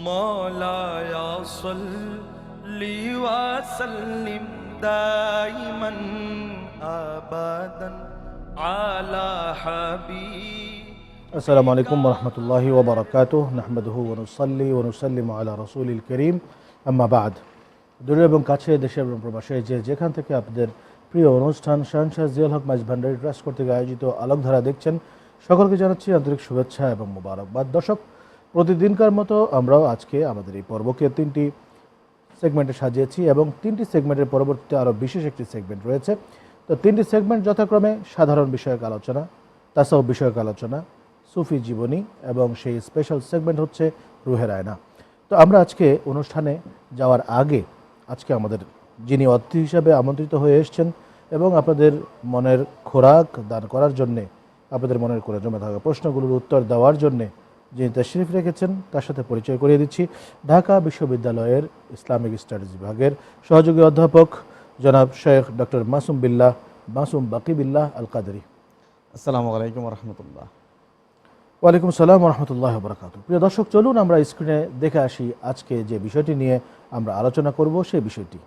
مولاي صل وسلم دائما أبدا على حبيب আসসালামু আলাইকুম ওরহমতুল্লাহি ওবরাকাতুহ নাহমাদুহু ওয়া নুসাল্লি ওয়া নুসাল্লিমু আলা রাসূলিল কারীম আম্মা বা'দ। দূরে এবং কাছে, দেশে এবং প্রবাসে যেখান থেকে আপনাদের প্রিয় অনুষ্ঠান শাহনশাহ জিয়াউল হক মাইজ ভান্ডারী ট্রাস্ট কর্তৃক আয়োজিত আলোকধারা দেখছেন, সকলকে জানাচ্ছি আন্তরিক শুভেচ্ছা এবং মোবারকবাদ। দর্শক, প্রতিদিনকার মতো আমরাও আজকে আমাদের এই পর্বকে 3টি সেগমেন্টে সাজিয়েছি এবং 3টি সেগমেন্টের পরবর্তীতে আরও বিশেষ একটি সেগমেন্ট রয়েছে। তো 3টি সেগমেন্ট যথাক্রমে সাধারণ বিষয়ক আলোচনা, তাসাউফ বিষয়ক আলোচনা, সুফি জীবনী এবং সেই স্পেশাল সেগমেন্ট হচ্ছে রুহের আয়না। তো আমরা আজকে অনুষ্ঠানে যাওয়ার আগে আজকে আমাদের যিনি অতিথি হিসাবে আমন্ত্রিত হয়ে এসেছেন এবং আপনাদের মনের খোরাক দান করার জন্যে, আপনাদের মনের করে জমে থাকা প্রশ্নগুলোর উত্তর দেওয়ার জন্যে যিনি তাশরিফ রেখেছেন তার সাথে পরিচয় করিয়ে দিচ্ছি। ঢাকা বিশ্ববিদ্যালয়ের ইসলামিক স্টাডিজ বিভাগের সহযোগী অধ্যাপক জনাব শেখ ডক্টর মাসুম বাকি বিল্লাহ আল কাদরি। আসসালামু আলাইকুম রহমতুল্লাহ। ওয়ালাইকুম সালাম রহমতুল্লাহ বরকাতুহ। প্রিয় দর্শক, চলুন আমরা স্ক্রিনে দেখে আসি আজকে যে বিষয়টি নিয়ে আমরা আলোচনা করব সেই বিষয়টি।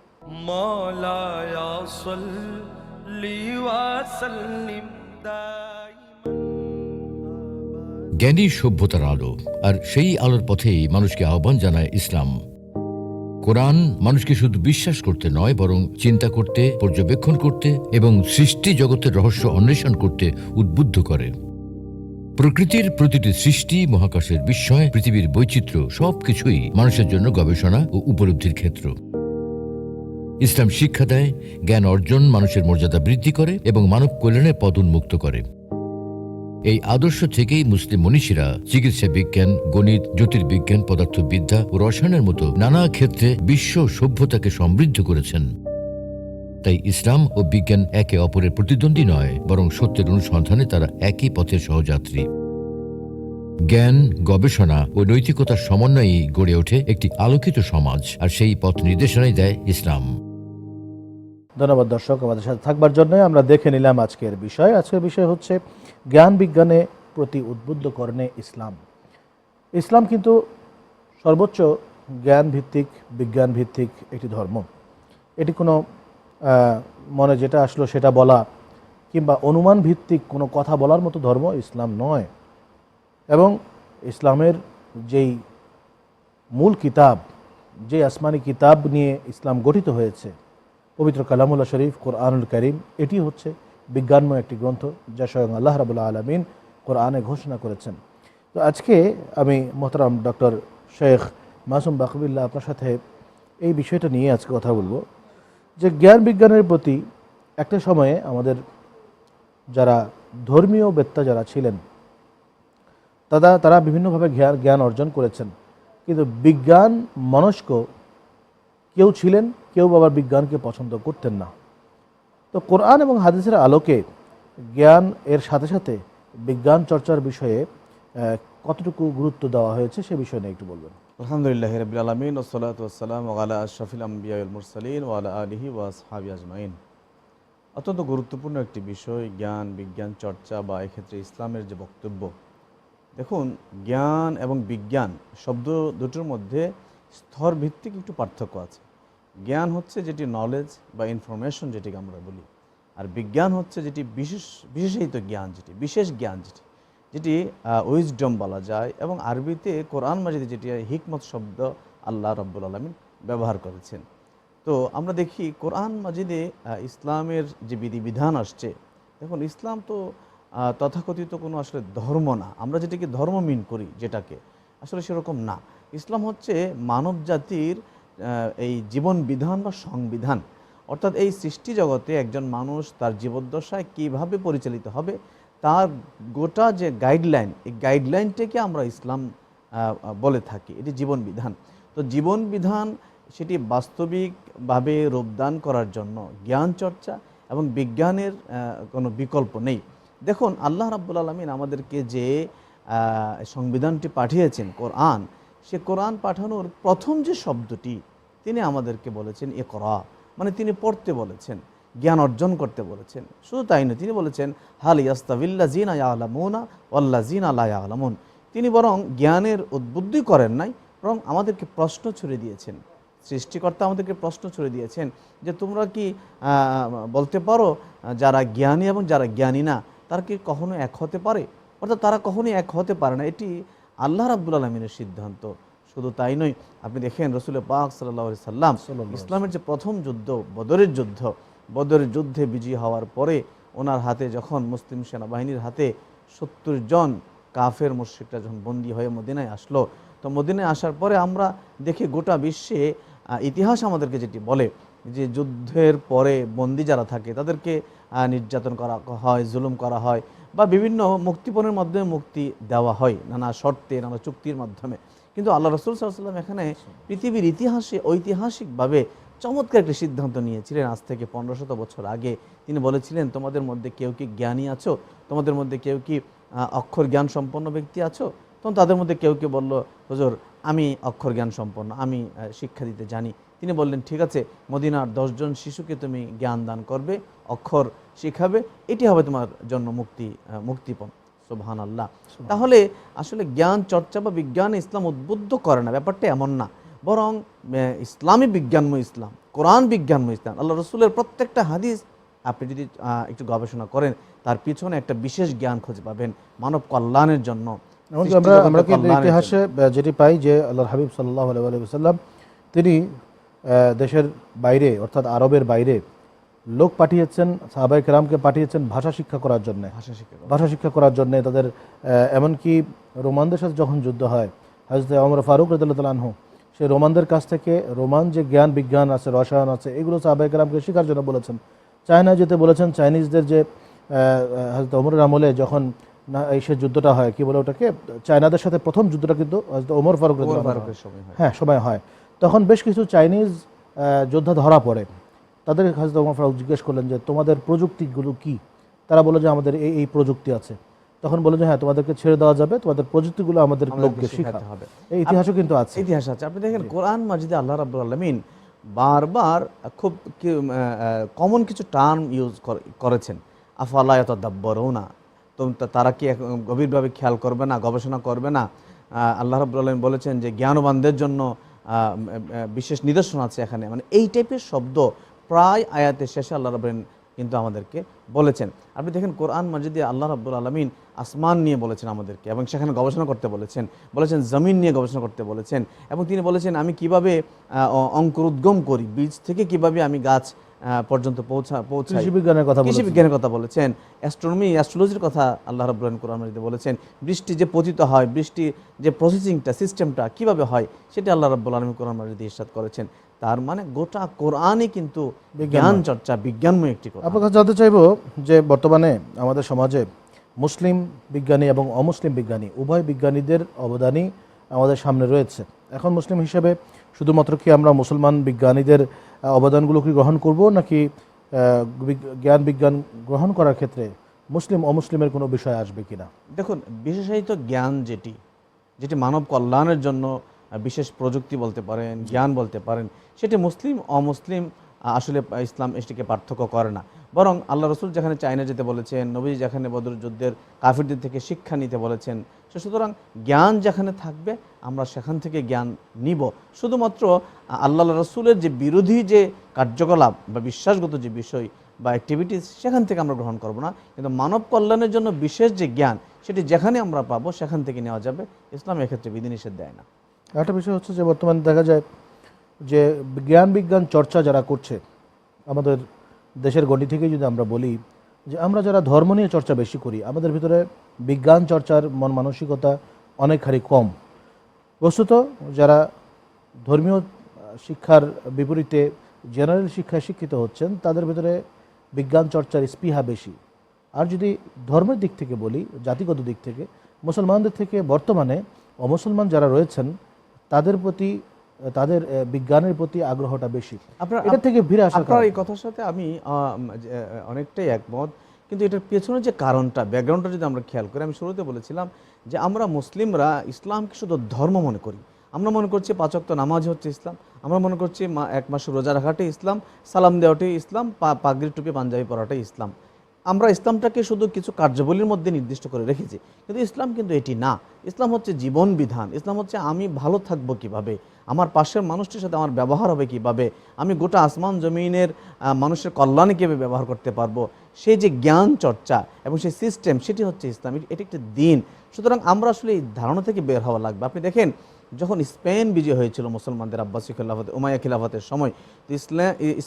مولاي صل وسلم دائما জ্ঞানী সভ্যতার আলো, আর সেই আলোর পথেই মানুষকে আহ্বান জানায় ইসলাম। কোরআন মানুষকে শুধু বিশ্বাস করতে নয়, বরং চিন্তা করতে, পর্যবেক্ষণ করতে এবং সৃষ্টি জগতের রহস্য অন্বেষণ করতে উদ্বুদ্ধ করে। প্রকৃতির প্রতিটি সৃষ্টি, মহাকাশের বিস্ময়, পৃথিবীর বৈচিত্র্য সবকিছুই মানুষের জন্য গবেষণা ও উপলব্ধির ক্ষেত্র। ইসলাম শিক্ষা দেয়, জ্ঞান অর্জন মানুষের মর্যাদা বৃদ্ধি করে এবং মানব কল্যাণের পথ উন্মুক্ত করে। এই আদর্শ থেকেই মুসলিম মনীষীরা চিকিৎসা বিজ্ঞান, গণিত, জ্যোতির্বিজ্ঞান, পদার্থবিদ্যা ও রসায়নের মতো নানা ক্ষেত্রে বিশ্ব সভ্যতাকে সমৃদ্ধ করেছেন। তাই ইসলাম ও বিজ্ঞান একে অপরের প্রতিদ্বন্দ্বী নয়, বরং সত্যের অনুসন্ধানে তারা একই পথের সহযাত্রী। জ্ঞান, গবেষণা ও নৈতিকতার সমন্বয়েই গড়ে ওঠে একটি আলোকিত সমাজ, আর সেই পথ নির্দেশনাই দেয় ইসলাম। ধন্যবাদ দর্শক, আমাদের সাথে থাকবার জন্য। আমরা দেখে নিলাম আজকের বিষয়। আজকের বিষয় হচ্ছে জ্ঞান বিজ্ঞানে প্রতি উদ্বুদ্ধকরণে ইসলাম। ইসলাম কিন্তু সর্বোচ্চ জ্ঞান ভিত্তিক, বিজ্ঞান ভিত্তিক একটি ধর্ম। এটি কোনো মনে যেটা আসলো সেটা বলা কিংবা অনুমান ভিত্তিক কোনো কথা বলার মতো ধর্ম ইসলাম নয়। এবং ইসলামের যেই মূল কিতাব, যে আসমানি কিতাব নিয়ে ইসলাম গঠিত হয়েছে, পবিত্র কালামুল্লাহ শরীফ কোরআনুল কারীম, এটি হচ্ছে বিজ্ঞানময় একটি গ্রন্থ, যা স্বয়ং আল্লাহ রাব্বুল আলামিন কোরআনে ঘোষণা করেছেন। তো আজকে আমি মোহতারাম ডক্টর শেখ মাসুম বাকি বিল্লাহ আপনার সাথে এই বিষয়টা নিয়ে আজকে কথা বলবো যে জ্ঞান বিজ্ঞানের প্রতি একটা সময়ে আমাদের যারা ধর্মীয় বেত্তা যারা ছিলেন তারা বিভিন্নভাবে জ্ঞান অর্জন করেছেন, কিন্তু বিজ্ঞান মনস্ক কেউ ছিলেন, কেউ আবার বিজ্ঞানকে পছন্দ করতেন না। তো কোরআন এবং হাদিসের আলোকে জ্ঞান এর সাথে সাথে বিজ্ঞান চর্চার বিষয়ে কতটুকু গুরুত্ব দেওয়া হয়েছে সে বিষয়ে নিয়ে একটু বলবেন। আলহামদুলিল্লাহ রাব্বিল আলামিন ওয়াসসালাতু ওয়াসসালামু আলা আশরাফিল আমবিয়া ওয়াল মুরসালিন ওয়া আলা আলিহি ওয়া আসহাবিহি আজমাইন। অত্যন্ত গুরুত্বপূর্ণ একটি বিষয় জ্ঞান বিজ্ঞান চর্চা, বা এক্ষেত্রে ইসলামের যে বক্তব্য। দেখুন, জ্ঞান এবং বিজ্ঞান শব্দ দুটোর মধ্যে স্তর ভিত্তিক একটু পার্থক্য আছে। জ্ঞান হচ্ছে যেটি নলেজ বা ইনফরমেশন যেটিকে আমরা বলি, আর বিজ্ঞান হচ্ছে যেটি বিশেষায়িত জ্ঞান, যেটি বিশেষ জ্ঞান, যেটি উইজডম বলা যায়। এবং আরবিতে কোরআন মাজিদে যেটি হিকমত শব্দ আল্লাহ রাব্বুল আলামিন ব্যবহার করেছেন। তো আমরা দেখি কোরআন মাজিদে ইসলামের যে বিধিবিধান আসছে। দেখুন, ইসলাম তো তথাকথিত কোনো আসলে ধর্ম না, আমরা যেটাকে ধর্ম মিন করি, যেটাকে আসলে সেরকম না। ইসলাম হচ্ছে মানব জাতির এই জীবন বিধান বা সংবিধান, অর্থাৎ এই সৃষ্টি জগতে একজন মানুষ তার জীবদ্দশায় কীভাবে পরিচালিত হবে তার গোটা যে গাইডলাইন, এই গাইডলাইনটাকে আমরা ইসলাম বলে থাকি, এটি জীবন বিধান। তো জীবন বিধান সেটি বাস্তবিকভাবে রূপদান করার জন্য জ্ঞান চর্চা এবং বিজ্ঞানের কোনো বিকল্প নেই। দেখুন, আল্লাহ রাব্বুল আলামিন আমাদেরকে যে সংবিধানটি পাঠিয়েছেন কোরআন, সে কোরআন পাঠানোর প্রথম যে শব্দটি তিনি আমাদেরকে বলেছেন ইকরা, মানে তিনি পড়তে বলেছেন, জ্ঞান অর্জন করতে বলেছেন। শুধু তাই নয়, তিনি বলেছেন হাল ইয়াস্তাবিল্লাযিনা ইয়ালামুনা ওয়াল্লাযিনা লা ইয়ালামুন। তিনি বরং জ্ঞানের উদ্বুদ্ধই করেন নাই, বরং আমাদেরকে প্রশ্ন ছুড়ে দিয়েছেন। সৃষ্টিকর্তা আমাদেরকে প্রশ্ন ছুড়ে দিয়েছেন যে তোমরা কি বলতে পারো যারা জ্ঞানী এবং যারা জ্ঞানী না তারা কি কখনো এক হতে পারে? অর্থাৎ তারা কখনোই এক হতে পারে না, এটি আল্লাহ রাব্বুল আলামিনের সিদ্ধান্ত। শুধু তাই নয়, আপনি দেখেন রসুল পাক সাল্লাল্লাহু আলাইহি সাল্লাম ইসলামের যে প্রথম যুদ্ধ বদরের যুদ্ধে বিজয়ী হওয়ার পরে ওনার হাতে যখন মুসলিম সেনাবাহিনীর হাতে 70 জন কাফের মুশরিকরা যখন বন্দী হয়ে মদিনায় আসলো, তো মদিনায় আসার পরে আমরা দেখি গোটা বিশ্বে ইতিহাস আমাদেরকে যেটি বলে যে যুদ্ধের পরে বন্দী যারা থাকে তাদেরকে নির্যাতন করা হয়, জুলুম করা হয়, বা বিভিন্ন মুক্তিপণের মাধ্যমে মুক্তি দেওয়া হয় নানা শর্তে, নানা চুক্তির মাধ্যমে। কিন্তু আল্লাহ রাসূল সাল্লাল্লাহু আলাইহি ওয়াসাল্লাম এখানে পৃথিবীর ইতিহাসে ঐতিহাসিকভাবে চমৎকার একটি সিদ্ধান্ত নিয়েছিলেন। আজ থেকে 1500 বছর আগে তিনি বলেছিলেন, তোমাদের মধ্যে কেউ কি জ্ঞানী আছো? তোমাদের মধ্যে কেউ কি অক্ষর জ্ঞান সম্পন্ন ব্যক্তি আছো? তখন তাদের মধ্যে কেউ কেউ বলল, হুজুর আমি অক্ষর জ্ঞান সম্পন্ন, আমি শিক্ষা দিতে জানি। তিনি বললেন, ঠিক আছে, মদিনার 10 জন শিশুকে তুমি জ্ঞান দান করবে, অক্ষর শিখাবে, এটি হবে তোমার জন্য মুক্তিপণ। সুবহানাল্লাহ। তাহলে আসলে জ্ঞান চর্চা বা বিজ্ঞান ইসলাম উদ্বুদ্ধ করে না, ব্যাপারটা এমন না, বরং ইসলামী বিজ্ঞানময় ইসলাম, কোরআন বিজ্ঞানময় ইসলাম। আল্লাহ রসুলের প্রত্যেকটা হাদিস আপনি যদি একটু গবেষণা করেন তার পিছনে একটা বিশেষ জ্ঞান খুঁজে পাবেন মানব কল্যাণের জন্য। আমরা কিন্তু ইতিহাসে যেটি পাই যে আল্লাহর হাবিব সাল্লাল্লাহু আলাইহি ওয়াসাল্লাম তিনি দেশের বাইরে অর্থাৎ আরবের বাইরে লোক পাঠিয়েছেন, সাহাবায়ে কেরামকে পাঠিয়েছেন ভাষা শিক্ষা করার জন্য, ভাষা শিক্ষা করার জন্য। তাদের এমনকি রোমানদের সাথে যখন যুদ্ধ হয়, হযরত ওমর ফারুক রাদিয়াল্লাহু তাআলা আনহু সেই রোমানদের কাছ থেকে রোমান যে জ্ঞান বিজ্ঞান আছে, রসায়ন আছে, এগুলো সাহাবায়ে কেরামকে শেখার জন্য বলেছেন। চায়না যেতে বলেছেন, চাইনিজদের যে হযরত ওমরের আমলে যখন এই সে যুদ্ধটা হয়, কি বলে ওটাকে, চায়নাদের সাথে প্রথম যুদ্ধটা কিন্তু হযরত ওমর ফারুক সময় হয়। তখন বেশ কিছু চাইনিজ যোদ্ধা ধরা পড়ে। তাদের হযরত ওমর ফারুক জিজ্ঞেস করলেন যে তোমাদের প্রযুক্তিগুলো কি? তারা বলে যে আমাদের এই প্রযুক্তি আছে। তখন বলে যে হ্যাঁ, তোমাদেরকে ছেড়ে দেওয়া যাবে, তোমাদের প্রযুক্তিগুলো আমাদের লোককে শেখাতে হবে। এই ইতিহাসও কিন্তু আছে, ইতিহাস আছে। আপনি দেখেন কোরআন মাজিদে আল্লাহ রাব্বুল আলামিন বারবার খুব কমন কিছু টার্ম ইউজ করেছেন। আফালা ইয়াতাদাব্বারুনা, তো তারা কি গভীরভাবে খেয়াল করবে না, গবেষণা করবে না? আল্লাহ রাব্বুল আলামিন বলেছেন যে জ্ঞানবানদের জন্য বিশেষ নিদর্শন আছে এখানে। মানে এই টাইপের শব্দ প্রায় আয়াতের শেষে আল্লাহ রাব্বুল আলামিন কিন্তু আমাদেরকে বলেছেন। আপনি দেখেন কোরআন মাজিদে আল্লাহ রাব্বুল আলামিন আসমান নিয়ে বলেছেন আমাদেরকে, এবং সেখানে গবেষণা করতে বলেছেন জমিন নিয়ে গবেষণা করতে বলেছেন, এবং তিনি বলেছেন আমি কিভাবে অঙ্কুরোদ্গম করি, বীজ থেকে কিভাবে আমি গাছ পর্যন্ত পৌঁছাই। কৃষি বিজ্ঞানের কথা বলেছেন, অ্যাস্ট্রোলজির কথা আল্লাহ রাব্বুল আলামিন কোরআন মাজিদে বলেছেন, বৃষ্টি যে পতিত হয়, বৃষ্টি যে প্রসেসিংটা, সিস্টেমটা কিভাবে হয়, সেটা আল্লাহ রাব্বুল আলামিন কোরআন মাজিদে ইরশাদ করেছেন। তার মানে গোটা কোরআনই কিন্তু জ্ঞান চর্চা, বিজ্ঞানময় একটি কথা। আপনার কাছে জানতে চাইব যে বর্তমানে আমাদের সমাজে মুসলিম বিজ্ঞানী এবং অমুসলিম বিজ্ঞানী উভয় বিজ্ঞানীদের অবদানই আমাদের সামনে রয়েছে। এখন মুসলিম হিসেবে শুধুমাত্র কি আমরা মুসলমান বিজ্ঞানীদের অবদানগুলো কি গ্রহণ করব, নাকি জ্ঞান বিজ্ঞান গ্রহণ করার ক্ষেত্রে মুসলিম অমুসলিমের কোনো বিষয় আসবে কিনা? দেখুন, বিশেষায়িত জ্ঞান যেটি মানব কল্যাণের জন্য বিশেষ প্রযুক্তি বলতে পারেন, জ্ঞান বলতে পারেন, সেটি মুসলিম অমুসলিম আসলে ইসলাম এটিকে পার্থক্য করে না। বরং আল্লাহ রসুল যেখানে চায়না যেতে বলেছেন, নবী যেখানে বদর যুদ্ধের কাফিরদের থেকে শিক্ষা নিতে বলেছেন, সুতরাং জ্ঞান যেখানে থাকবে আমরা সেখান থেকে জ্ঞান নিব। শুধুমাত্র আল্লাহ রসুলের যে বিরোধী যে কার্যকলাপ বা বিশ্বাসগত যে বিষয় বা অ্যাক্টিভিটিস, সেখান থেকে আমরা গ্রহণ করব না। কিন্তু মানব কল্যাণের জন্য বিশেষ যে জ্ঞান, সেটি যেখানে আমরা পাবো সেখান থেকে নেওয়া যাবে। ইসলাম এক্ষেত্রে বিধিনিষেধ দেয় না। একটা বিষয় হচ্ছে যে বর্তমানে দেখা যায় যে জ্ঞান বিজ্ঞান চর্চা যারা করছে, আমাদের দেশের গণ্ডি থেকে যদি আমরা বলি যে আমরা যারা ধর্ম নিয়ে চর্চা বেশি করি, আমাদের ভিতরে বিজ্ঞান চর্চার মন মানসিকতা অনেক হারে কম। বস্তুত যারা ধর্মীয় শিক্ষার বিপরীতে জেনারেল শিক্ষায় শিক্ষিত হচ্ছেন, তাদের ভিতরে বিজ্ঞান চর্চার স্পৃহা বেশি। আর যদি ধর্মের দিক থেকে বলি, জাতিগত দিক থেকে, মুসলমানদের থেকে বর্তমানে অমুসলমান যারা রয়েছেন তাদের প্রতি, তাদের বিজ্ঞানের প্রতি আগ্রহটা বেশি। এটা থেকে ফিরে আসা, আপনার এই কথার সাথে আমি অনেকটাই একমত। কিন্তু এটার পেছনে যে কারণটা, ব্যাকগ্রাউন্ডটা যদি আমরা খেয়াল করি, আমি শুরুতে বলেছিলাম যে আমরা মুসলিমরা ইসলামকে শুধু ধর্ম মনে করি। আমরা মনে করছি 5 ওয়াক্ত নামাজ হচ্ছে ইসলাম, আমরা মনে করছি 1 মাস রোজা রাখাটাই ইসলাম, সালাম দেওয়াটাই ইসলাম, পাগড়ি টুপি পাঞ্জাবি পরাটাই ইসলাম। আমরা ইসলামটাকে শুধু কিছু কার্যাবলীর মধ্যে নির্দিষ্ট করে রেখেছি, কিন্তু ইসলাম কিন্তু এটি না। ইসলাম হচ্ছে জীবন বিধান। ইসলাম হচ্ছে আমি ভালো থাকবো কিভাবে, আমার পাশের মানুষটির সাথে আমার ব্যবহার হবে কিভাবে, আমি গোটা আসমান জমিনের মানুষের কল্যাণে কীভাবে ব্যবহার করতে পারবো, সেই যে জ্ঞান চর্চা এবং সেই সিস্টেম, সেটি হচ্ছে ইসলাম। এটি একটি দিন। সুতরাং আমরা আসলে এই ধারণা থেকে বের হওয়া লাগবে। আপনি দেখেন, যখন স্পেন বিজয় হয়েছিল মুসলমানদের আব্বাসী খিলাফতে, উমাইয়া খিলাফতের সময়, তো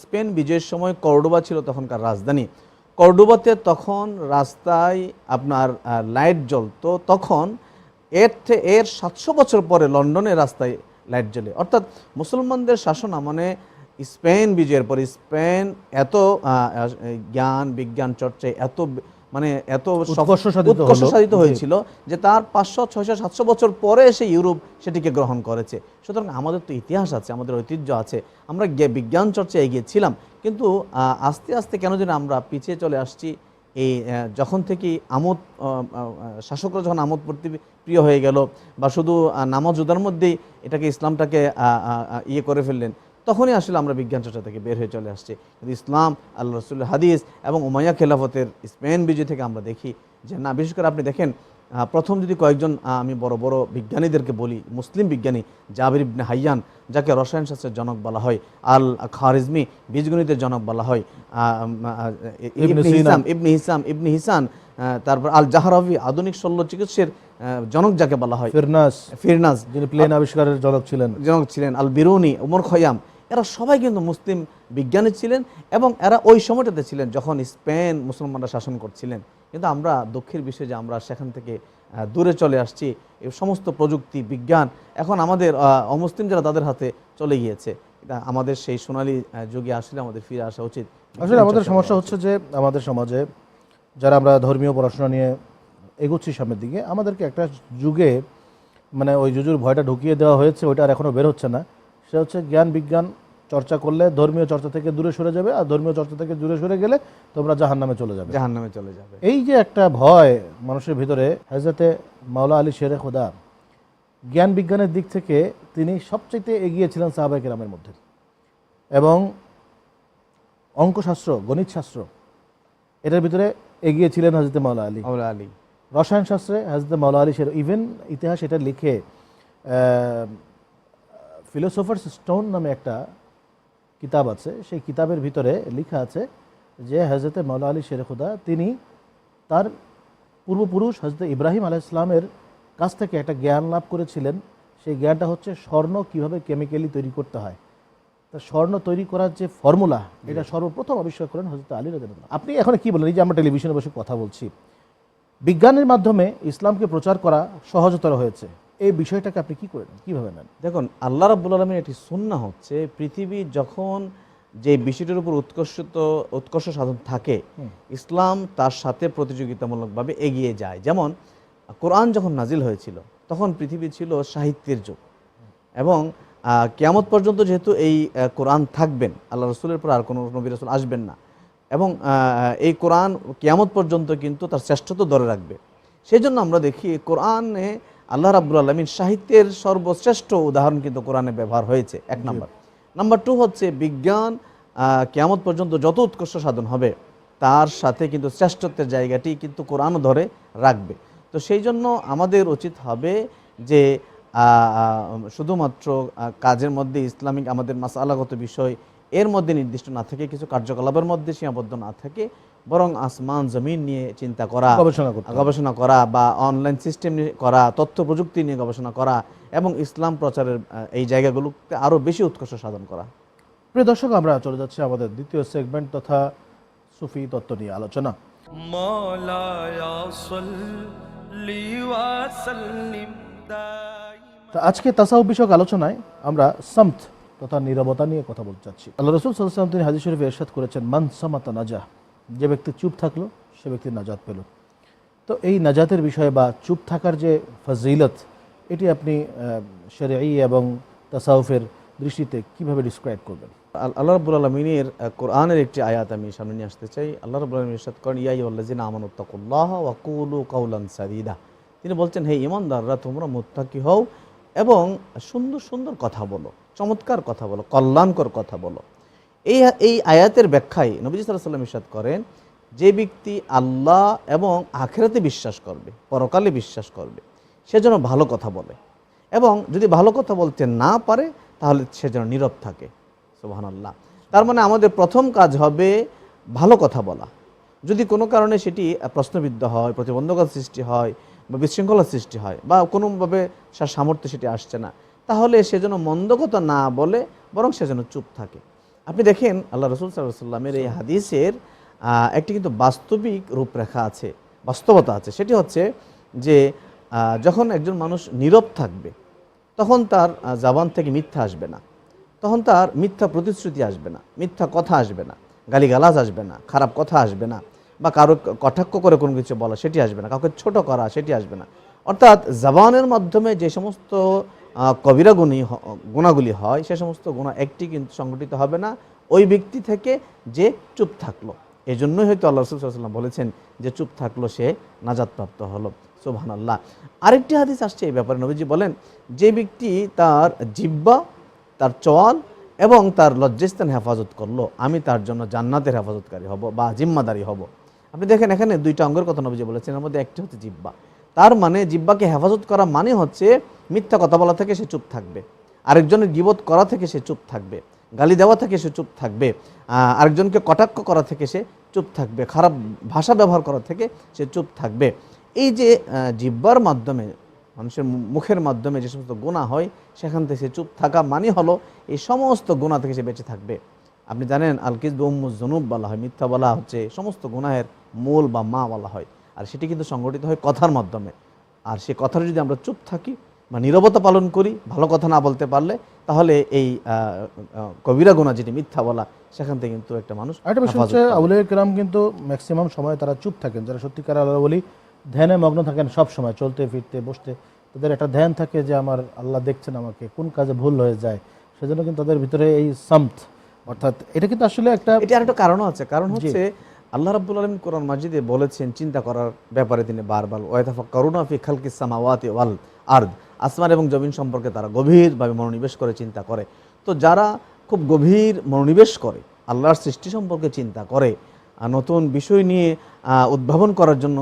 স্পেন বিজয়ের সময় কর্ডোবা ছিল তখনকার রাজধানী। কর্ডোবাতে তখন রাস্তায় আপনার লাইট জ্বলতো, তখন এর 700 বছর পরে লন্ডনের রাস্তায় লাইট জ্বলে। অর্থাৎ মুসলমানদের শাসন মানে স্পেন বিজয়ের পরে স্পেন এত জ্ঞান বিজ্ঞান চর্চায় এত উৎকর্ষ সাধিত হয়েছিল যে তার 500, 600, 700 বছর পরে এসে ইউরোপ সেটিকে গ্রহণ করেছে। সুতরাং আমাদের তো ইতিহাস আছে, আমাদের ঐতিহ্য আছে, আমরা বিজ্ঞান চর্চায় এগিয়েছিলাম, কিন্তু আস্তে আস্তে কেন যেন আমরা পিছিয়ে চলে আসছি। এই যখন থেকে শাসকরা যখন আমোদ প্রতি প্রিয় হয়ে গেল, বা শুধু নামাজ রোজার মধ্যেই এটাকে ইসলামটাকে ইয়ে করে ফেললেন, তখনই আসলে আমরা বিজ্ঞান চর্চা থেকে বের হয়ে চলে আসছি। কিন্তু ইসলাম, আল্লাহ রসুলের হাদিস এবং উমাইয়া খেলাফতের স্পেন বিজয় থেকে আমরা দেখি যে না, বিশেষ করে আপনি দেখেন প্রথম যদি কয়েকজন আমি বড় বড় বিজ্ঞানীদেরকে বলি, মুসলিম বিজ্ঞানী জাবির ইবনে হাইয়ান, যাকে রসায়ন শাস্ত্রের জনক বলা হয়, আল খারিজমি বীজগণিতের জনক বলা হয়, ইবনে হিসান, তারপর আল জাহরাভি আধুনিক শল্য চিকিৎসের জনক যাকে বলা হয়, ফিরনাস যিনি প্লেন আবিষ্কারের জনক ছিলেন, আল বিরুনি, ওমর খয়াম, এরা সবাই কিন্তু মুসলিম বিজ্ঞানী ছিলেন এবং এরা ওই সময়টাতে ছিলেন যখন স্পেন মুসলমানরা শাসন করছিলেন। কিন্তু আমরা দুঃখের বিষয় যে আমরা সেখান থেকে দূরে চলে আসছি। এই সমস্ত প্রযুক্তি বিজ্ঞান এখন আমাদের অমুসলিম যারা তাদের হাতে চলে গিয়েছে। আমাদের সেই সোনালী যুগে আসলে আমাদের ফিরে আসা উচিত। আসলে আমাদের সমস্যা হচ্ছে যে আমাদের সমাজে যারা আমরা ধর্মীয় পড়াশোনা নিয়ে এগোচ্ছি সামনের দিকে, আমাদেরকে একটা যুগে ওই যুজুর ভয়টা ঢুকিয়ে দেওয়া হয়েছে, ওইটা আর এখনও বের হচ্ছে না। সে হচ্ছে জ্ঞান বিজ্ঞান চর্চা করলে ধর্মীয় চর্চা থেকে দূরে সরে যাবে, আর ধর্মীয় চর্চা থেকে দূরে সরে গেলে তোমরা জাহান্নামে চলে যাবে। এই যে একটা ভয় মানুষের ভিতরে, হযরতে মাওলা আলী শেরে খোদা জ্ঞান বিজ্ঞানের দিক থেকে তিনি সবচেয়ে এগিয়ে ছিলেন সাহাবায়ে কেরামের মধ্যে, এবং অঙ্কশাস্ত্র, গণিত শাস্ত্র এটার ভিতরে এগিয়ে ছিলেন হযরতে মাওলা আলী। রসায়ন শাস্ত্রে হযরতে মাওলা আলী শের, ইভেন ইতিহাস এটা লিখে ফিলোসফার্স স্টোন নামে একটা কিতাব আছে, সেই কিতাবের ভিতরে লেখা আছে যে হযরতে মাওলা আলী শের খুদা তিনি তার পূর্বপুরুষ হযরতে ইব্রাহিম আলাইহিস সালামের কাছ থেকে একটা জ্ঞান লাভ করেছিলেন। সেই জ্ঞানটা হচ্ছে স্বর্ণ কিভাবে কেমিক্যালি তৈরি করতে হয়। তা স্বর্ণ তৈরি করার যে ফর্মুলা, এটা সর্বপ্রথম আবিষ্কার করেন হযরতে আলী রাদিয়াল্লাহু আনহু। আপনি এখন কি বলেন, এই যে আমরা টেলিভিশনে বসে কথা বলছি, বিজ্ঞানের মাধ্যমে ইসলামকে প্রচার করা সহজতর হয়েছে, এই বিষয়টাকে আপনি কি করেন, কিভাবে নেন? দেখুন, আল্লাহ রাব্বুল আলামিন এটি সুন্নাহ হচ্ছে, পৃথিবী যখন যে বিষয়টির উপর উৎকর্ষ সাধন থাকে, ইসলাম তার সাথে প্রতিযোগিতামূলকভাবে এগিয়ে যায়। যেমন কোরআন যখন নাজিল হয়েছিল তখন পৃথিবী ছিল সাহিত্যের যুগ, এবং কিয়ামত পর্যন্ত যেহেতু এই কোরআন থাকবেন, আল্লাহ রসুলের পর আর কোনো নবী রাসূল আসবেন না, এবং এই কোরআন কিয়ামত পর্যন্ত কিন্তু তার শ্রেষ্ঠত্ব ধরে রাখবে। সেই জন্য আমরা দেখি কোরআনে আল্লাহ রাব্বুল আলামিন সাহিত্যের সর্বশ্রেষ্ঠ উদাহরণ কিন্তু কোরআনে ব্যবহার হয়েছে, এক নাম্বার। নাম্বার 2 হচ্ছে বিজ্ঞান কিয়ামত পর্যন্ত যত উৎকর্ষ সাধন হবে তার সাথে কিন্তু শ্রেষ্ঠত্বের জায়গাটি কিন্তু কোরআনও ধরে রাখবে। তো সেই জন্য আমাদের উচিত হবে যে শুধুমাত্র কাজের মধ্যে ইসলামিক আমাদের মাসআলাগত বিষয় এর মধ্যে নির্দিষ্ট না থেকে, কিছু কার্যকলাপের মধ্যে সীমাবদ্ধ না থেকে, বরং আসমান জমিন নিয়ে চিন্তা করা, গবেষণা করা, বা অনলাইন সিস্টেম নিয়ে করা, তথ্য প্রযুক্তি নিয়ে গবেষণা করা, এবং ইসলাম প্রচারের এই জায়গাগুলোতে আরও বেশি উৎকর্ষ সাধন করা। প্রিয় দর্শক, আমরা চলে যাচ্ছি আমাদের দ্বিতীয় সেগমেন্ট তথা সুফি তত্ত্ব নিয়ে আলোচনা। আজকে তাসাউফ বিষয়ক আলোচনায় আমরা সামত তথা নীরবতা নিয়ে কথা বলতে চাচ্ছি। আল্লাহ রাসূল সাল্লাল্লাহু আলাইহি ওয়াসাল্লাম তিনি হাদিস শরীফে ইরশাদ করেছেন, মান সামাতা নাজাহ, যে ব্যক্তি চুপ থাকলো সে ব্যক্তি নাজাত পেল। তো এই নাজাতের বিষয়ে বা চুপ থাকার যে ফজিলত, এটি আপনি শরঈ এবং তাসাউফের দৃষ্টিতে কিভাবে ডিসক্রাইব করবেন? আল্লাহ রাব্বুল আলামিনের কোরআনের একটি আয়াত আমি সামনে নিয়ে আসতে চাই। আল্লাহ রাব্বুল আলামিন ইরশাদ করেন, ইয়া আইয়ুহাল্লাযিনা আমানুত্তাকুল্লাহা ওয়া কুলু কাওলান সাদীদা। তিনি বলছেন, হে ঈমানদাররা, তোমরা মুত্তাকি হও এবং সুন্দর সুন্দর কথা বলো, চমৎকার কথা বলো, কল্যাণকর কথা বলো। এই আয়াতের ব্যাখ্যায় নবী সাল্লাল্লাহু আলাইহি ওয়াসাল্লাম ইরশাদ করেন, যে ব্যক্তি আল্লাহ এবং আখিরাতে বিশ্বাস করবে, পরকালে বিশ্বাস করবে, সে যেন ভালো কথা বলে, এবং যদি ভালো কথা বলতে না পারে তাহলে সে যেন নীরব থাকে। সুবহানাল্লাহ। তার মানে আমাদের প্রথম কাজ হবে ভালো কথা বলা। যদি কোনো কারণে সেটি প্রশ্নবিদ্ধ হয়, প্রতিবন্ধকতা সৃষ্টি হয় বা বিশৃঙ্খলার সৃষ্টি হয়, বা কোনোভাবে তার সামর্থ্য সেটি আসছে না, তাহলে সে যেন মন্দ কথা না বলে, বরং সে যেন চুপ থাকে। আপনি দেখেন আল্লাহ রাসূল সাল্লাল্লাহু আলাইহি ওয়াসাল্লামের এই হাদিসের একটি কিন্তু বাস্তবিক রূপরেখা আছে, বাস্তবতা আছে। সেটি হচ্ছে যে যখন একজন মানুষ নীরব থাকবে, তখন তার জবান থেকে মিথ্যা আসবে না, তখন তার মিথ্যা প্রতিশ্রুতি আসবে না, মিথ্যা কথা আসবে না, গালিগালাজ আসবে না, খারাপ কথা আসবে না, বা কারো কটাক্ষ করে কোনো কিছু বলা সেটি আসবে না, কাউকে ছোট করা সেটি আসবে না। অর্থাৎ জবানের মাধ্যমে যে সমস্ত কবিরা গুণাগুলি হয়, সে সমস্ত গুণা একটি কিন্তু সংগঠিত হবে না ওই ব্যক্তি থেকে যে চুপ থাকলো। এই জন্যই হয়তো আল্লাহ রাসূল সাল্লাল্লাহু আলাইহি ওয়াসাল্লাম বলেছেন যে চুপ থাকলো সে নাজাতপ্রাপ্ত হলো। সুবহানাল্লাহ। আরেকটি হাদিস আসছে এই ব্যাপারে, নবীজি বলেন যে ব্যক্তি তার জিহ্বা, তার চোয়াল এবং তার লজ্জাস্থান হেফাজত করলো, আমি তার জন্য জান্নাতের হেফাজতকারী হব বা জিম্মাদারি হব। আপনি দেখেন এখানে দুইটা অঙ্গের কথা নবীজি বলেছেন, এর মধ্যে একটি হচ্ছে জিহ্বা। তার মানে জিহ্বাকে হেফাজত করা মানে হচ্ছে মিথ্যা কথা বলা থেকে সে চুপ থাকবে, আরেকজনের গীবত করা থেকে সে চুপ থাকবে, গালি দেওয়া থেকে সে চুপ থাকবে, আরেকজনকে কটাক্ষ করা থেকে সে চুপ থাকবে, খারাপ ভাষা ব্যবহার করা থেকে সে চুপ থাকবে। এই যে জিহ্বার মাধ্যমে, মানুষের মুখের মাধ্যমে যে সমস্ত গুনাহ হয়, সেখান থেকে সে চুপ থাকা মানে হলো এই সমস্ত গুনাহ থেকে সে বেঁচে থাকবে। আপনি জানেন আল কিযবু উম্মুজ যুনুব বলা হয়, মিথ্যা বলা হচ্ছে সমস্ত গুনাহের মূল বা মা বলা হয়, আর সেটি কিন্তু সংগঠিত হয় কথার মাধ্যমে। আর সে কথাটা যদি আমরা চুপ থাকি বা নীরবতা পালন করি, ভালো কথা না বলতে পারলে, তাহলে এই কবিরা গুনাহ যেটি মিথ্যা বলা, সেখান থেকে কিন্তু একটা মানুষ আরেকটা বিষয় হচ্ছে আউলিয়া কেরাম কিন্তু ম্যাক্সিমাম সময় তারা চুপ থাকেন। যারা সত্যিকার আল্লাহ বলি ধ্যানে মগ্ন থাকেন, সব সময় চলতে ফিরতে বসতে তাদের একটা ধ্যান থাকে যে আমার আল্লাহ দেখছেন আমাকে, কোন কাজে ভুল হয়ে যায়, সেজন্য কিন্তু তাদের ভিতরে এই সামত, অর্থাৎ এটা কিন্তু আসলে একটা, এটা আরেকটা কারণও আছে। কারণ হচ্ছে আল্লাহ রাব্বুল আলামিন কোরআন মাজিদে বলেছেন চিন্তা করার ব্যাপারে তিনি বারবার, ওয়াতাফাক্কারুনা ফি খালকিস সামাওয়াতি ওয়াল আরদ, আসমান এবং জমিন সম্পর্কে তারা গভীরভাবে মনোনিবেশ করে চিন্তা করে। তো যারা খুব গভীর মনোনিবেশ করে, আল্লাহর সৃষ্টি সম্পর্কে চিন্তা করে, নতুন বিষয় নিয়ে উদ্ভাবন করার জন্য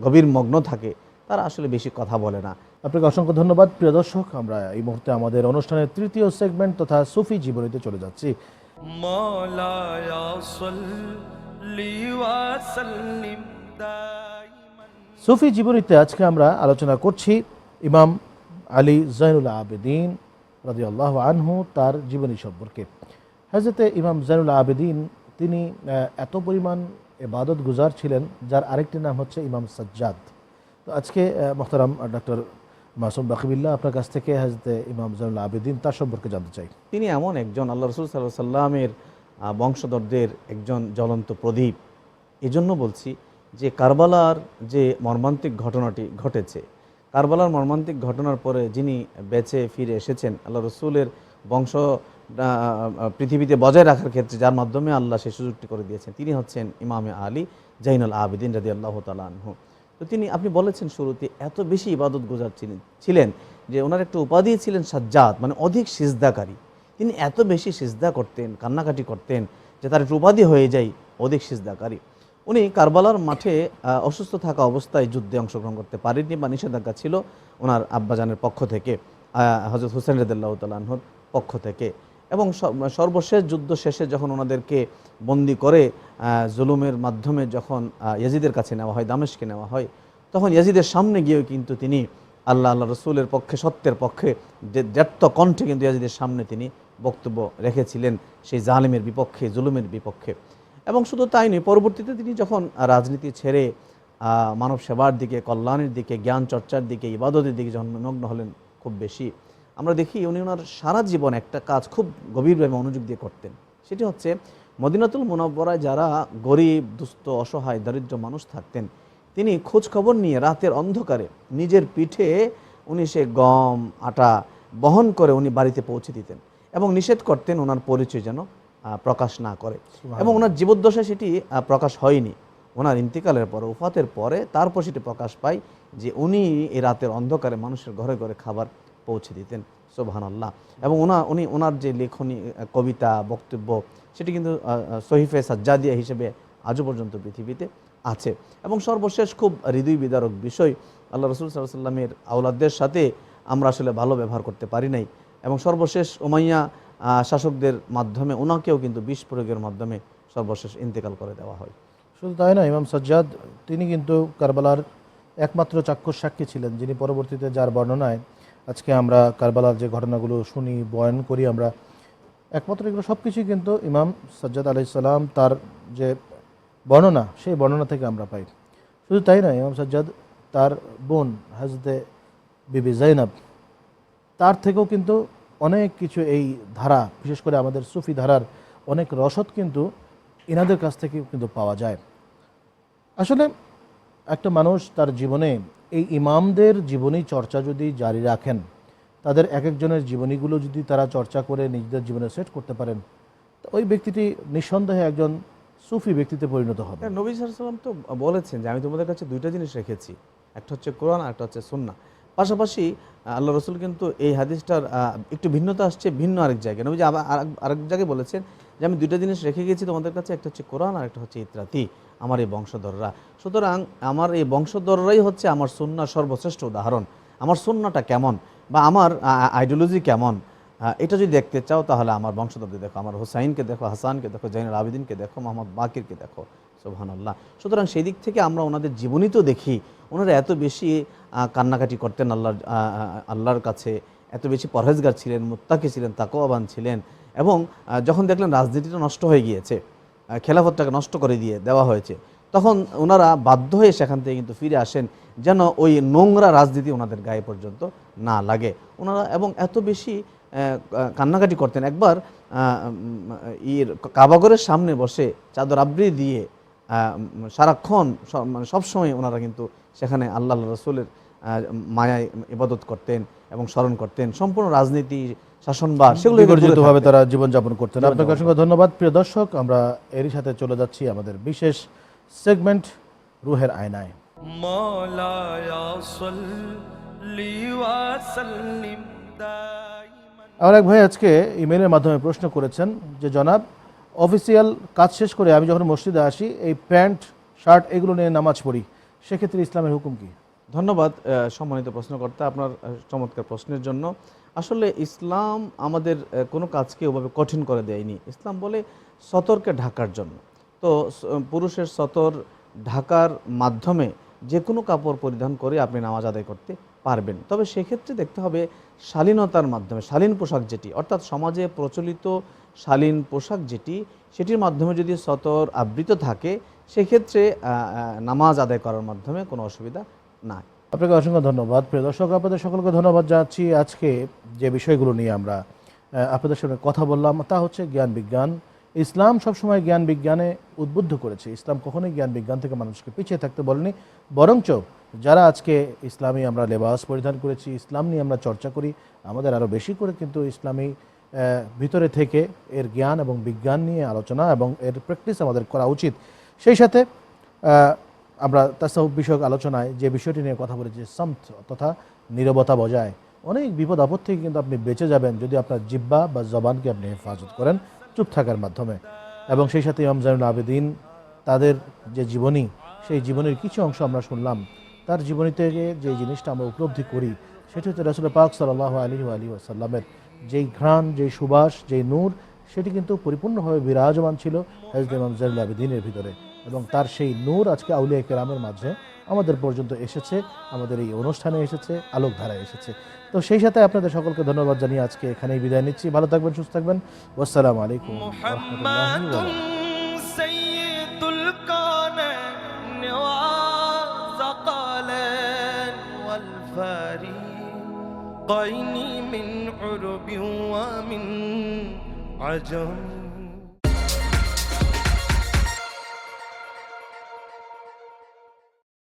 গভীর মগ্ন থাকে, তারা আসলে বেশি কথা বলে না। আপনাকে অসংখ্য ধন্যবাদ। প্রিয় দর্শক, আমরা এই মুহূর্তে আমাদের অনুষ্ঠানের তৃতীয় সেগমেন্ট তথা সুফি জীবনীতে চলে যাচ্ছি। মাওলায়া সাল্লি ওয়া সাল্লিম দাইমান। সুফি জীবনীতে আজকে আমরা আলোচনা করছি ইমাম আলী জয়নুল আবেদিন রাদিয়াল্লাহু আনহু, তার জীবনী সম্পর্কে। হযরতে ইমাম জয়নুল আবেদিন তিনি এত পরিমাণ ইবাদত গুজার ছিলেন, যার আরেকটি নাম হচ্ছে ইমাম সাজ্জাদ। তো আজকে মোহতারাম ডক্টর মাসুম বাকিবিল্লাহ, আপনার কাছ থেকে হযরতে ইমাম জয়নুল আবেদিন তার সম্পর্কে জানতে চাই। তিনি এমন একজন আল্লাহ রাসূল সাল্লাল্লাহু আলাইহি সাল্লামের বংশধরদের একজন জ্বলন্ত প্রদীপ। এজন্য বলছি যে কারবালার যে মর্মান্তিক ঘটনাটি ঘটেছে, কারবালার মর্মান্তিক ঘটনার পরে যিনি বেঁচে ফিরে এসেছেন, আল্লাহ রসুলের বংশ পৃথিবীতে বজায় রাখার ক্ষেত্রে যার মাধ্যমে আল্লাহ সেই সুযোগটি করে দিয়েছেন, তিনি হচ্ছেন ইমামে আলী জাইনুল আবেদিন রাদিয়াল্লাহু তাআলা আনহু। তো তিনি, আপনি বলেছেন শুরুতে, এত বেশি ইবাদত গুজার ছিলেন যে ওনার একটা উপাধি ছিলেন সাজ্জাদ, মানে অধিক সিজদাকারী। তিনি এত বেশি সিজদা করতেন, কান্নাকাটি করতেন, যে তার একটা উপাধি হয়ে যায় অধিক সিজদাকারী। উনি কারবালার মাঠে অসুস্থ থাকা অবস্থায় যুদ্ধে অংশগ্রহণ করতে পারেননি, বা নিষেধাজ্ঞা ছিল ওনার আব্বাজানের পক্ষ থেকে, হযরত হুসাইন রাদিয়াল্লাহু তাআলা আনহুর পক্ষ থেকে। এবং সর্বশেষ যুদ্ধ শেষে যখন ওনাদেরকে বন্দি করে জুলুমের মাধ্যমে যখন ইয়াজিদের কাছে নেওয়া হয়, দামেশকে নেওয়া হয়, তখন ইয়াজিদের সামনে গিয়েও কিন্তু তিনি আল্লাহ রসুলের পক্ষে, সত্যের পক্ষে দ্ব্যর্থ কণ্ঠে কিন্তু ইয়াজিদের সামনে তিনি বক্তব্য রেখেছিলেন সেই জালিমের বিপক্ষে, জুলুমের বিপক্ষে। এবং শুধু তাই নয়, পরবর্তীতে তিনি যখন রাজনীতি ছেড়ে মানব সেবার দিকে, কল্যাণের দিকে, জ্ঞান চর্চার দিকে, ইবাদতের দিকে যখন মগ্ন হলেন খুব বেশি, আমরা দেখি উনি ওনার সারা জীবন একটা কাজ খুব গভীরভাবে মনোযোগ দিয়ে করতেন। সেটি হচ্ছে মদিনাতুল মুনাওয়ারায় যারা গরিব, দুস্থ, অসহায়, দরিদ্র মানুষ থাকতেন, তিনি খোঁজ খবর নিয়ে রাতের অন্ধকারে নিজের পিঠে উনি সে গম, আটা বহন করে উনি বাড়িতে পৌঁছে দিতেন, এবং নিষেধ করতেন ওনার পরিচয় যেন প্রকাশ না করে। এবং ওনার জীবদ্দশায় সেটি প্রকাশ হয়নি, ওনার ইন্তিকালের পরে, উফাতের পরে তারপর সেটি প্রকাশ পায় যে উনি এই রাতের অন্ধকারে মানুষের ঘরে ঘরে খাবার পৌঁছে দিতেন। সুবহানাল্লাহ। এবং উনি ওনার যে লেখনী, কবিতা, বক্তব্য, সেটি কিন্তু সহিফে সাজ্জাদিয়া হিসেবে আজও পর্যন্ত পৃথিবীতে আছে। এবং সর্বশেষ খুব হৃদয় বিদারক বিষয়, আল্লাহ রসুল সাল্লাল্লাহু আলাইহি ওয়াসাল্লামের আওলাদদের সাথে আমরা আসলে ভালো ব্যবহার করতে পারি নাই, এবং সর্বশেষ উমাইয়া শাসকদের মাধ্যমে ওনাকেও কিন্তু বিষ প্রয়োগের মাধ্যমে সর্বশেষ ইন্তেকাল করে দেওয়া হয়। শুধু তাই না, ইমাম সাজ্জাদ তিনি কিন্তু কারবালার একমাত্র চাক্ষুষ সাক্ষী ছিলেন, যিনি পরবর্তীতে যার বর্ণনায় আজকে আমরা কারবালার যে ঘটনাগুলো শুনি, বয়ান করি আমরা, একমাত্র এগুলো সব কিছুই কিন্তু ইমাম সাজ্জাদ আলাইহিস সালাম তার যে বর্ণনা, সেই বর্ণনা থেকে আমরা পাই। শুধু তাই না, ইমাম সাজ্জাদ তার বোন হযরতে বিবি জাইনাব, তার থেকেও কিন্তু অনেক কিছু এই ধারা, বিশেষ করে আমাদের সুফি ধারার অনেক রসদ কিন্তু এনাদের কাছ থেকে কিন্তু পাওয়া যায়। আসলে একটা মানুষ তার জীবনে এই ইমামদের জীবনী চর্চা যদি জারি রাখেন, তাদের এক একজনের জীবনীগুলো যদি তারা চর্চা করে নিজেদের জীবনে সেট করতে পারেন, তো ওই ব্যক্তিটি নিঃসন্দেহে একজন সুফি ব্যক্তিতে পরিণত হবে। নবী সাল্লাল্লাহু আলাইহি ওয়াসাল্লাম তো বলেছেন যে আমি তোমাদের কাছে দুইটা জিনিস রেখেছি, একটা হচ্ছে কোরআন আর একটা হচ্ছে সুন্নাহ। পাশাপাশি আল্লাহ রসুল কিন্তু এই হাদিসটার একটু ভিন্নতা আসছে ভিন্ন আরেক জায়গায়। নবী যে আরেক জায়গায় বলেছেন যে আমি দুইটা জিনিস রেখে গেছি তোমাদের কাছে, একটা হচ্ছে কোরআন আর একটা হচ্ছে ইত্রাতি, আমার এই বংশধররা। সুতরাং আমার এই বংশধররাই হচ্ছে আমার সুন্নাহর সর্বশ্রেষ্ঠ উদাহরণ। আমার সুন্নাহটা কেমন বা আমার আইডিওলজি কেমন, এটা যদি দেখতে চাও তাহলে আমার বংশধরদের দেখো, আমার হুসাইনকে দেখো, হাসানকে দেখো, জাইনুল আবেদিনকে দেখো, মোহাম্মদ বাকিরকে দেখো। সুবহানাল্লাহ। সুতরাং সেই দিক থেকে আমরা ওনাদের জীবনী তো দেখি, ওনারা এত বেশি কান্নাকাটি করতেন আল্লাহর কাছে, এত বেশি পরহেজগার ছিলেন, মুত্তাকি ছিলেন, তাকওয়াবান ছিলেন, এবং যখন দেখলেন রাজনীতিটা নষ্ট হয়ে গিয়েছে, খেলাফতটাকে নষ্ট করে দেওয়া হয়েছে, তখন ওনারা বাধ্য হয়ে সেখান থেকে কিন্তু ফিরে আসেন যেন ওই নোংরা রাজনীতি ওনাদের গায়ে পর্যন্ত না লাগে ওনারা। এবং এত বেশি কান্নাকাটি করতেন, একবার কাবাগরের সামনে বসে চাদর আবরি দিয়ে সারাক্ষণ মানে সবসময় ওনারা কিন্তু সেখানে আল্লাহ রসুলের মায়ায় ইবাদত করতেন এবং স্মরণ করতেন। সম্পূর্ণ রাজনীতি, শাসনবাদ সেগুলো গর্জিতভাবে তারা জীবনযাপন করতেন। আপনাকে অসংখ্য ধন্যবাদ। প্রিয় দর্শক, আমরা এরই সাথে চলে যাচ্ছি আমাদের বিশেষ সেগমেন্ট রুহের আয়নায়। মাওলায়া সাল্লি ওয়া সাল্লিম দাইমান। আমার এক ভাই আজকে ইমেলের মাধ্যমে প্রশ্ন করেছেন যে জনাব, অফিসিয়াল কাজ শেষ করে আমি যখন মসজিদে আসি এই প্যান্ট শার্ট এগুলো নিয়ে নামাজ পড়ি, সেক্ষেত্রে ইসলামের হুকুম কি? ধন্যবাদ সম্মানিত প্রশ্নকর্তা আপনার চমৎকার প্রশ্নের জন্য। আসলে ইসলাম আমাদের কোনো কাজকে ওভাবে কঠিন করে দেয়নি। ইসলাম বলে সতরকে ঢাকার জন্য। তো পুরুষের সতর ঢাকার মাধ্যমে যে কোনো কাপড় পরিধান করে আপনি নামাজ আদায় করতে পারবেন। তবে সেক্ষেত্রে দেখতে হবে শালীনতার মাধ্যমে, শালীন পোশাক যেটি, অর্থাৎ সমাজে প্রচলিত শালীন পোশাক যেটি, সেটির মাধ্যমে যদি সতর আবৃত থাকে সেক্ষেত্রে নামাজ আদায় করার মাধ্যমে কোনো অসুবিধা নাই। আপনাকে অসংখ্য ধন্যবাদ। প্রিয় দর্শক, আপনাদের সকলকে ধন্যবাদ জানাচ্ছি। আজকে যে বিষয়গুলো নিয়ে আমরা আপনাদের সঙ্গে কথা বললাম তা হচ্ছে জ্ঞান বিজ্ঞান। ইসলাম সবসময় জ্ঞান বিজ্ঞানে উদ্বুদ্ধ করেছে। ইসলাম কখনোই জ্ঞান বিজ্ঞান থেকে মানুষকে পিছিয়ে থাকতে বলেনি, বরঞ্চ যারা আজকে ইসলামী আমরা লেবাস পরিধান করেছি, ইসলাম নিয়ে আমরা চর্চা করি, আমাদের আরও বেশি করে কিন্তু ইসলামী ভিতরে থেকে এর জ্ঞান এবং বিজ্ঞান নিয়ে আলোচনা এবং এর প্র্যাকটিস আমাদের করা উচিত। সেই সাথে আমরা তাসাউফ বিষয়ক আলোচনায় যে বিষয়টি নিয়ে কথা বলেছি, সামত তথা নীরবতা বজায়, অনেক বিপদ আপদ থেকে কিন্তু আপনি বেঁচে যাবেন যদি আপনার জিহ্বা বা জবানকে আপনি হেফাজত করেন চুপ থাকার মাধ্যমে। এবং সেই সাথে ইমাম জাইনুল আবেদিন তাদের যে জীবনী, সেই জীবনের কিছু অংশ আমরা শুনলাম। তার জীবনী থেকে যে জিনিসটা আমরা উপলব্ধি করি সেটি হচ্ছে রাসূল পাক সাল্লাল্লাহু আলাইহি ওয়াসাল্লামের যেই ঘ্রাণ, যেই সুবাস, যেই নূর, সেটি কিন্তু পরিপূর্ণভাবে বিরাজমান ছিল হযরত ইমাম জাইনুল আবেদিনের ভিতরে। এবং তার সেই নূর আজকে আউলিয়া কেরামের মাঝে আমাদের পর্যন্ত এসেছে, আমাদের এই অনুষ্ঠানে এসেছে, আলোকধারায় এসেছে। তো সেই সাথে আপনাদের সকলকে ধন্যবাদ জানিয়ে আজকে এখানেই বিদায় নিচ্ছি। ভালো থাকবেন, সুস্থ থাকবেন। আসসালামু আলাইকুম ওয়া রাহমাতুল্লাহি ওয়া বারাকাতুহু। সাইয়্যিদুল কাওনাইন ওয়া যাকালান ওয়াল ফারিকাইন মিন উরবিন ওয়া মিন আজম।